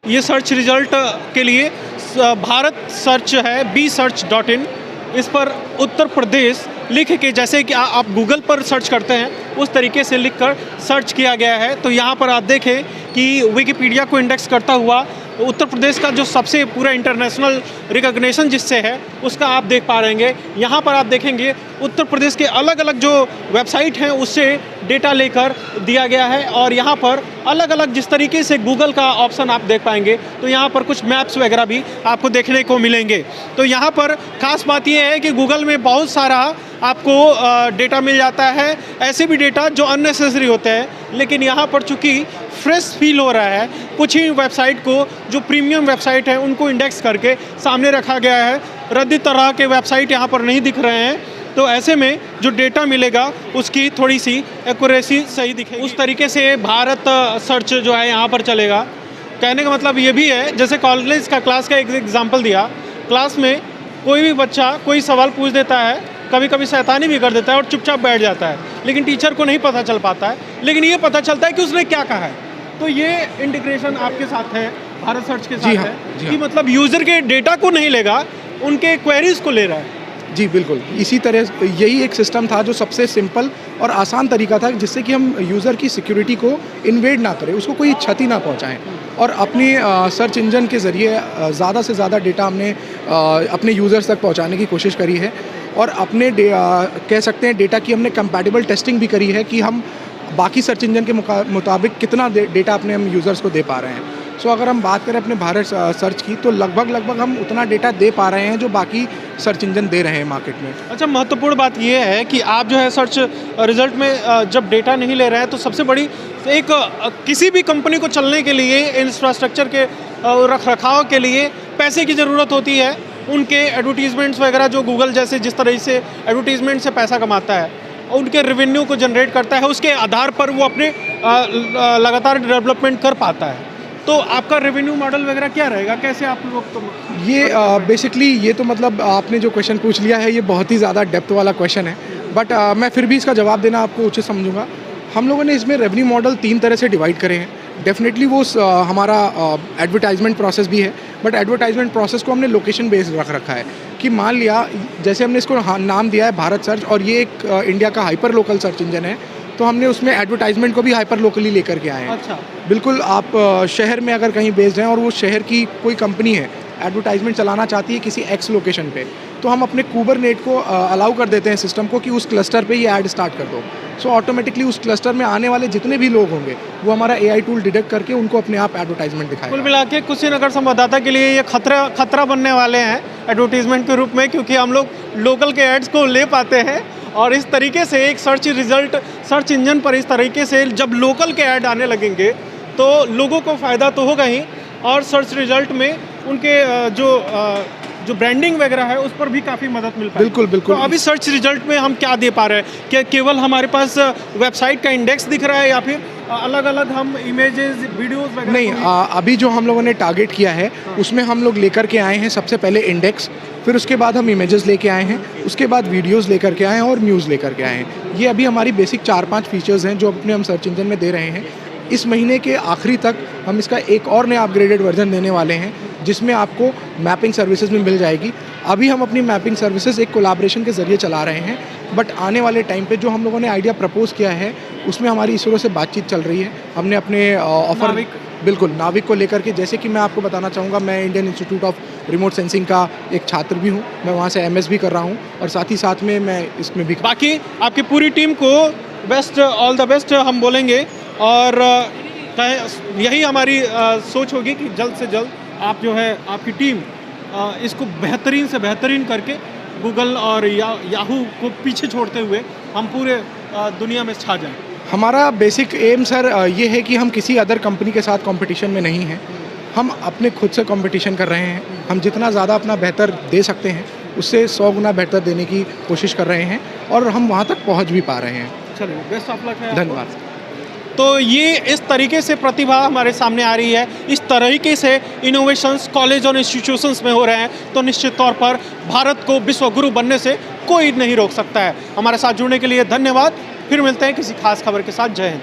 ये search result के लिए भारत सर्च है bsearch.in, इस पर उत्तर प्रदेश लिख के, जैसे कि आप गूगल पर सर्च करते हैं उस तरीके से लिखकर सर्च किया गया है। तो यहाँ पर आप देखें कि विकिपीडिया को इंडेक्स करता हुआ उत्तर प्रदेश का जो सबसे पूरा इंटरनेशनल रिकॉग्निशन जिससे है उसका आप देख पा रहेंगे। यहाँ पर आप देखेंगे उत्तर प्रदेश के अलग अलग जो वेबसाइट हैं उससे डेटा लेकर दिया गया है, और यहाँ पर अलग अलग जिस तरीके से गूगल का ऑप्शन आप देख पाएंगे तो यहाँ पर कुछ मैप्स वगैरह भी आपको देखने को मिलेंगे। तो यहाँ पर खास बात यह है कि गूगल में बहुत सारा आपको डेटा मिल जाता है, ऐसे भी डेटा जो अननेसेसरी होते हैं, लेकिन यहाँ पर चूँकि फ्रेश फील हो रहा है, कुछ ही वेबसाइट को जो प्रीमियम वेबसाइट है उनको इंडेक्स करके सामने रखा गया है। रद्दी तरह के वेबसाइट यहाँ पर नहीं दिख रहे हैं, तो ऐसे में जो डेटा मिलेगा उसकी थोड़ी सी एक्यूरेसी सही दिखेगी। उस तरीके से भारत सर्च जो है यहाँ पर चलेगा। कहने का मतलब ये भी है, जैसे कॉलेज का क्लास का एक एग्जाम्पल दिया, क्लास में कोई भी बच्चा कोई सवाल पूछ देता है, कभी कभी शैतानी भी कर देता है और चुपचाप बैठ जाता है, लेकिन टीचर को नहीं पता चल पाता है, लेकिन ये पता चलता है कि उसने क्या कहा है। तो ये इंटीग्रेशन आपके साथ है, भारत सर्च के साथ है कि मतलब यूज़र के डेटा को नहीं लेगा, उनके क्वेरीज को ले रहा है। जी बिल्कुल, इसी तरह यही एक सिस्टम था जो सबसे सिंपल और आसान तरीका था जिससे कि हम यूज़र की सिक्योरिटी को इन्वेड ना करें, उसको कोई क्षति ना पहुंचाएं, और अपनी सर्च इंजन के ज़रिए ज़्यादा से ज़्यादा डेटा हमने अपने यूज़र्स तक पहुंचाने की कोशिश करी है। और अपने कह सकते हैं डेटा की हमने कंपैटिबल टेस्टिंग भी करी है कि हम बाकी सर्च इंजन के मुताबिक कितना डेटा अपने हम यूज़र्स को दे पा रहे हैं। सो अगर हम बात करें अपने भारत सर्च की तो लगभग हम उतना डेटा दे पा रहे हैं जो बाकी सर्च इंजन दे रहे हैं मार्केट में। अच्छा, महत्वपूर्ण बात यह है कि आप जो है सर्च रिजल्ट में जब डेटा नहीं ले रहे हैं तो सबसे बड़ी एक किसी भी कंपनी को चलने के लिए इंफ्रास्ट्रक्चर के रख रखाव के लिए पैसे की ज़रूरत होती है। उनके एडवर्टीज़मेंट्स वगैरह जो गूगल जैसे जिस तरह से एडवर्टीज़मेंट से पैसा कमाता है, उनके रेवेन्यू को जनरेट करता है, उसके आधार पर वो अपने लगातार डेवलपमेंट कर पाता है। तो आपका रेवेन्यू मॉडल वगैरह क्या रहेगा, कैसे आप लोग तो ये बेसिकली ये तो मतलब आपने जो क्वेश्चन पूछ लिया है ये बहुत ही ज़्यादा डेप्थ वाला क्वेश्चन है, बट मैं फिर भी इसका जवाब देना आपको उचित समझूंगा। हम लोगों ने इसमें रेवेन्यू मॉडल 3 तरह से डिवाइड करे हैं। डेफिनेटली वो हमारा एडवर्टाइजमेंट प्रोसेस भी है, बट एडवर्टाइजमेंट प्रोसेस को हमने लोकेशन बेस्ड रखा है कि मान लिया जैसे हमने इसको नाम दिया है भारत सर्च, और ये एक इंडिया का हाइपर लोकल सर्च इंजन है, तो हमने उसमें एडवर्टाइजमेंट को भी हाइपर लोकली लेकर के आए हैं। अच्छा, बिल्कुल, आप शहर में अगर कहीं बेस्ड हैं और वो शहर की कोई कंपनी है एडवर्टाइजमेंट चलाना चाहती है किसी एक्स लोकेशन पे, तो हम अपने कुबरनेट को अलाउ कर देते हैं सिस्टम को कि उस क्लस्टर पे ये ऐड स्टार्ट कर दो। सो ऑटोमेटिकली उस क्लस्टर में आने वाले जितने भी लोग होंगे वो हमारा AI टूल डिटेक्ट करके उनको अपने आप एडवर्टाइजमेंट दिखाएगा। कुल मिला के कुशीनगर संवाददाता के लिए ये खतरा बनने वाले हैं एडवर्टीजमेंट के रूप में, क्योंकि हम लोग लोकल के एड्स को ले पाते हैं, और इस तरीके से एक सर्च इंजन पर इस तरीके से जब लोकल के ऐड आने लगेंगे तो लोगों को फ़ायदा तो होगा ही, और सर्च रिजल्ट में उनके जो ब्रांडिंग वगैरह है उस पर भी काफ़ी मदद मिल पाएगी। बिल्कुल बिल्कुल। तो अभी सर्च रिजल्ट में हम क्या दे पा रहे हैं, क्या केवल हमारे पास वेबसाइट का इंडेक्स दिख रहा है या फिर अलग अलग हम इमेजेस वीडियोस वगैरह? नहीं, अभी जो हम लोगों ने टारगेट किया है उसमें हम लोग लेकर के आए हैं सबसे पहले इंडेक्स, फिर उसके बाद हम इमेजेस लेके आए हैं, उसके बाद वीडियोस लेकर के आए हैं और न्यूज़ लेकर के आए हैं। ये अभी हमारी बेसिक 4-5 फीचर्स हैं जो अपने हम सर्च इंजन में दे रहे हैं। इस महीने के आखिरी तक हम इसका एक और नया अपग्रेडेड वर्जन देने वाले हैं जिसमें आपको मैपिंग सर्विसेज भी मिल जाएगी। अभी हम अपनी मैपिंग सर्विसेज एक कोलैबोरेशन के ज़रिए चला रहे हैं, बट आने वाले टाइम पे जो हम लोगों ने आइडिया प्रपोज किया है उसमें हमारी इसरो से बातचीत चल रही है। हमने अपने ऑफर बिल्कुल नाविक को लेकर के, जैसे कि मैं आपको बताना चाहूँगा, मैं Indian institute of remote sensing का एक छात्र भी हूँ, मैं वहाँ से MS भी कर रहा हूँ, और साथ ही साथ में मैं इसमें भी। बाकी आपकी पूरी टीम को बेस्ट, ऑल द बेस्ट हम बोलेंगे, और यही हमारी सोच होगी कि जल्द से जल्द आप जो है आपकी टीम इसको बेहतरीन से बेहतरीन करके गूगल और याहू को पीछे छोड़ते हुए हम पूरे दुनिया में छा जाएं। हमारा बेसिक एम सर ये है कि हम किसी अदर कंपनी के साथ कंपटीशन में नहीं हैं, हम अपने खुद से कंपटीशन कर रहे हैं। हम जितना ज़्यादा अपना बेहतर दे सकते हैं उससे 100 गुना बेहतर देने की कोशिश कर रहे हैं, और हम वहाँ तक पहुँच भी पा रहे हैं। चलिए, बेस्ट ऑफ लक है। धन्यवाद। तो ये इस तरीके से प्रतिभा हमारे सामने आ रही है, इस तरीके से इनोवेशंस कॉलेज और इंस्टीट्यूशंस में हो रहे हैं, तो निश्चित तौर पर भारत को विश्व गुरु बनने से कोई नहीं रोक सकता है। हमारे साथ जुड़ने के लिए धन्यवाद। फिर मिलते हैं किसी खास खबर के साथ। जय हिंद।